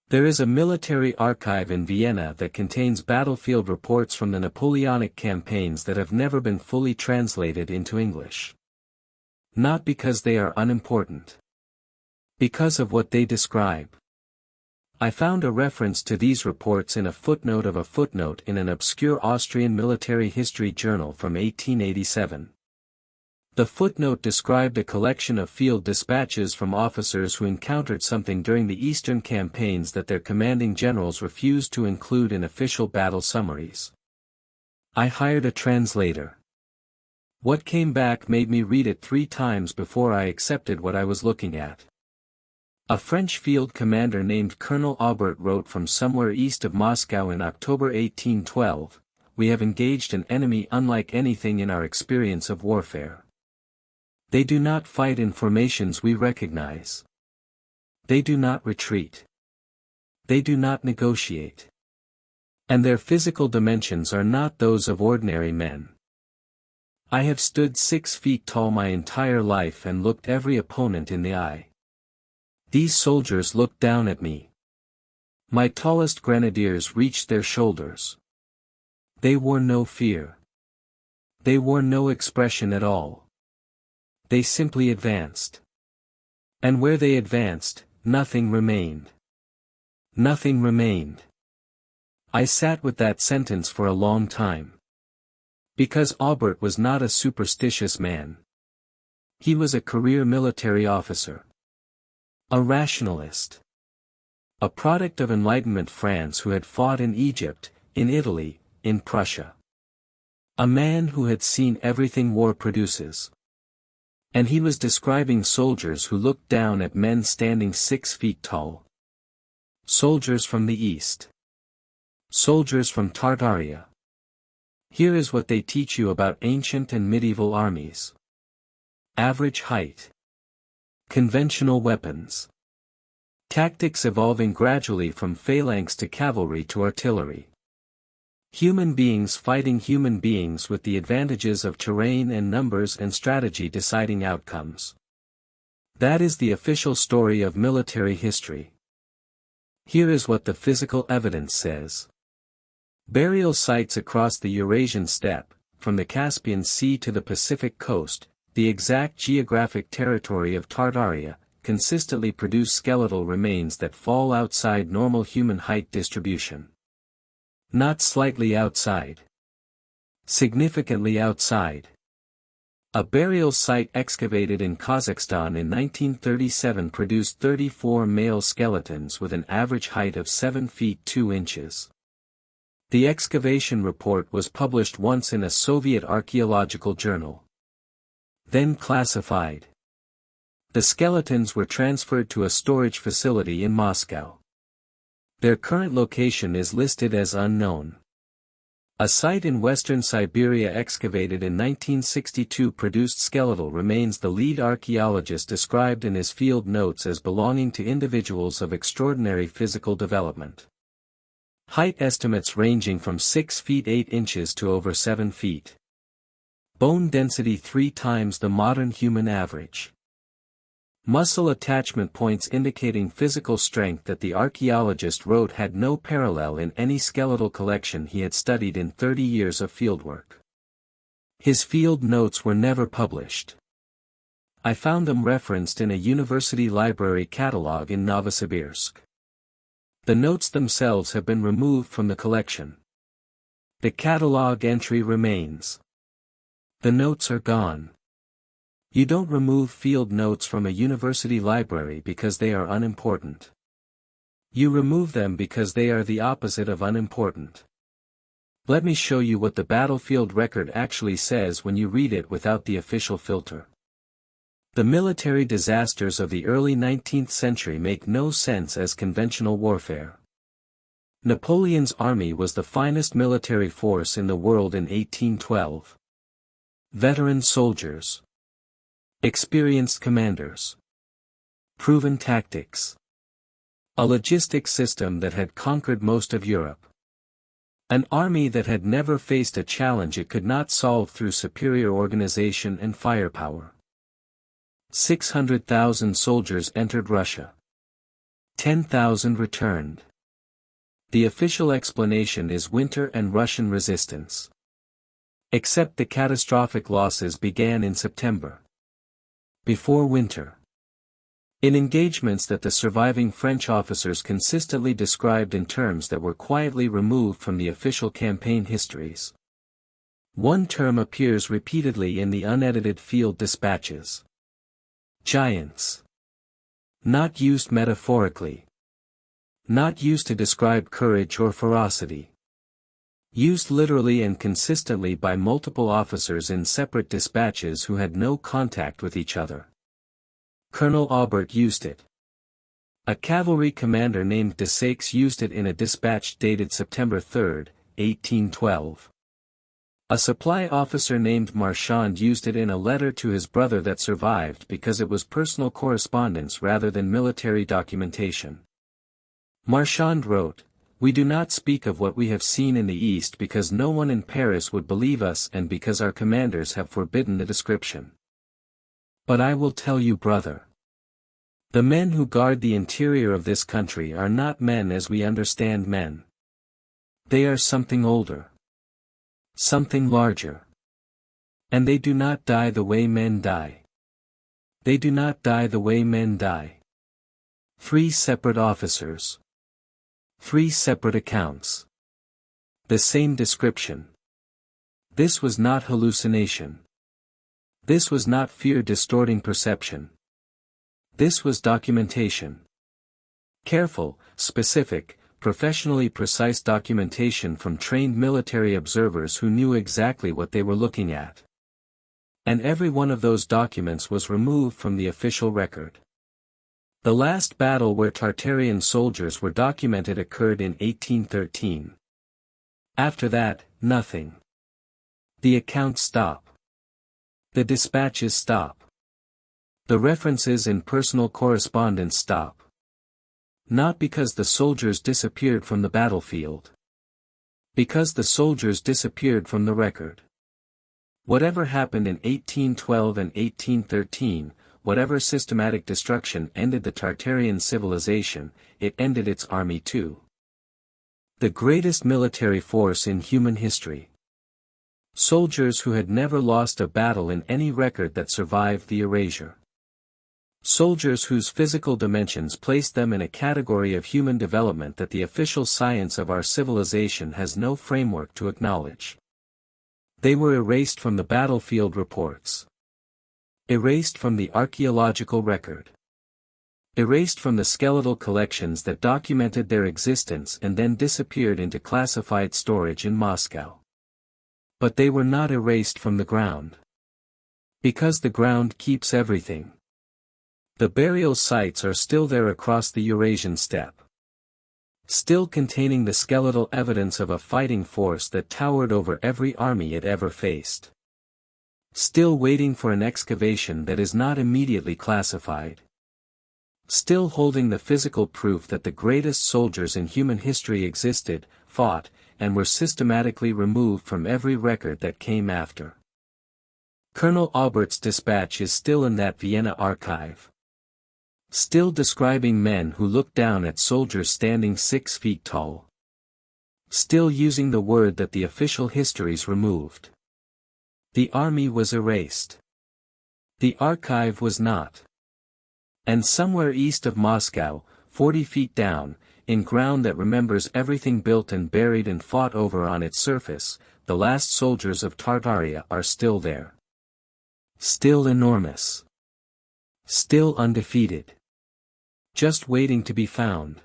There is a military archive in Vienna that contains battlefield reports from the Napoleonic campaigns that have never been fully translated into English. Not because they are unimportant. Because of what they describe. I found a reference to these reports in a footnote of a footnote in an obscure Austrian military history journal from 1887. The footnote described a collection of field dispatches from officers who encountered something during the Eastern campaigns that their commanding generals refused to include in official battle summaries. I hired a translator. What came back made me read it 3 times before I accepted what I was looking at. A French field commander named Colonel Aubert wrote from somewhere east of Moscow in October 1812, "We have engaged an enemy unlike anything in our experience of warfare. They do not fight in formations we recognize. They do not retreat. They do not negotiate. And their physical dimensions are not those of ordinary men. I have stood 6 feet tall my entire life and looked every opponent in the eye. These soldiers looked down at me. My tallest grenadiers reached their shoulders. They wore no fear. They wore no expression at all. They simply advanced. And where they advanced, nothing remained. Nothing remained." I sat with that sentence for a long time. Because Aubert was not a superstitious man. He was a career military officer. A rationalist. A product of Enlightenment France who had fought in Egypt, in Italy, in Prussia. A man who had seen everything war produces. And he was describing soldiers who looked down at men standing 6 feet tall. Soldiers from the East. Soldiers from Tartaria. Here is what they teach you about ancient and medieval armies. Average height. Conventional weapons. Tactics evolving gradually from phalanx to cavalry to artillery. Human beings fighting human beings with the advantages of terrain and numbers and strategy deciding outcomes. That is the official story of military history. Here is what the physical evidence says. Burial sites across the Eurasian steppe, from the Caspian Sea to the Pacific coast, the exact geographic territory of Tartaria, consistently produce skeletal remains that fall outside normal human height distribution. Not slightly outside. Significantly outside. A burial site excavated in Kazakhstan in 1937 produced 34 male skeletons with an average height of 7 feet 2 inches. The excavation report was published once in a Soviet archaeological journal. Then classified. The skeletons were transferred to a storage facility in Moscow. Their current location is listed as unknown. A site in western Siberia excavated in 1962 produced skeletal remains the lead archaeologist described in his field notes as belonging to individuals of extraordinary physical development. Height estimates ranging from 6 feet 8 inches to over 7 feet. Bone density 3 times the modern human average. Muscle attachment points indicating physical strength that the archaeologist wrote had no parallel in any skeletal collection he had studied in 30 years of fieldwork. His field notes were never published. I found them referenced in a university library catalog in Novosibirsk. The notes themselves have been removed from the collection. The catalog entry remains. The notes are gone. You don't remove field notes from a university library because they are unimportant. You remove them because they are the opposite of unimportant. Let me show you what the battlefield record actually says when you read it without the official filter. The military disasters of the early 19th century make no sense as conventional warfare. Napoleon's army was the finest military force in the world in 1812. Veteran soldiers. Experienced commanders. Proven tactics. A logistics system that had conquered most of Europe. An army that had never faced a challenge it could not solve through superior organization and firepower. 600,000 soldiers entered Russia. 10,000 returned. The official explanation is winter and Russian resistance. Except the catastrophic losses began in September. Before winter. In engagements that the surviving French officers consistently described in terms that were quietly removed from the official campaign histories. One term appears repeatedly in the unedited field dispatches. Giants. Not used metaphorically. Not used to describe courage or ferocity. Used literally and consistently by multiple officers in separate dispatches who had no contact with each other. Colonel Aubert used it. A cavalry commander named Desaix used it in a dispatch dated September 3, 1812. A supply officer named Marchand used it in a letter to his brother that survived because it was personal correspondence rather than military documentation. Marchand wrote, "We do not speak of what we have seen in the East because no one in Paris would believe us and because our commanders have forbidden the description. But I will tell you, brother. The men who guard the interior of this country are not men as we understand men. They are something older. Something larger. And they do not die the way men die. They do not die the way men die. 3 separate officers. 3 separate accounts. The same description. This was not hallucination. This was not fear distorting perception. This was documentation. Careful, specific, professionally precise documentation from trained military observers who knew exactly what they were looking at. And every one of those documents was removed from the official record. The last battle where Tartarian soldiers were documented occurred in 1813. After that, nothing. The accounts stop. The dispatches stop. The references in personal correspondence stop. Not because the soldiers disappeared from the battlefield. Because the soldiers disappeared from the record. Whatever happened in 1812 and 1813, whatever systematic destruction ended the Tartarian civilization, it ended its army too. The greatest military force in human history. Soldiers who had never lost a battle in any record that survived the erasure. Soldiers whose physical dimensions placed them in a category of human development that the official science of our civilization has no framework to acknowledge. They were erased from the battlefield reports. Erased from the archaeological record. Erased from the skeletal collections that documented their existence and then disappeared into classified storage in Moscow. But they were not erased from the ground. Because the ground keeps everything. The burial sites are still there across the Eurasian steppe. Still containing the skeletal evidence of a fighting force that towered over every army it ever faced. Still waiting for an excavation that is not immediately classified. Still holding the physical proof that the greatest soldiers in human history existed, fought, and were systematically removed from every record that came after. Colonel Aubert's dispatch is still in that Vienna archive. Still describing men who looked down at soldiers standing 6 feet tall. Still using the word that the official histories removed. The army was erased. The archive was not. And somewhere east of Moscow, 40 feet down, in ground that remembers everything built and buried and fought over on its surface, the last soldiers of Tartaria are still there. Still enormous. Still undefeated. Just waiting to be found.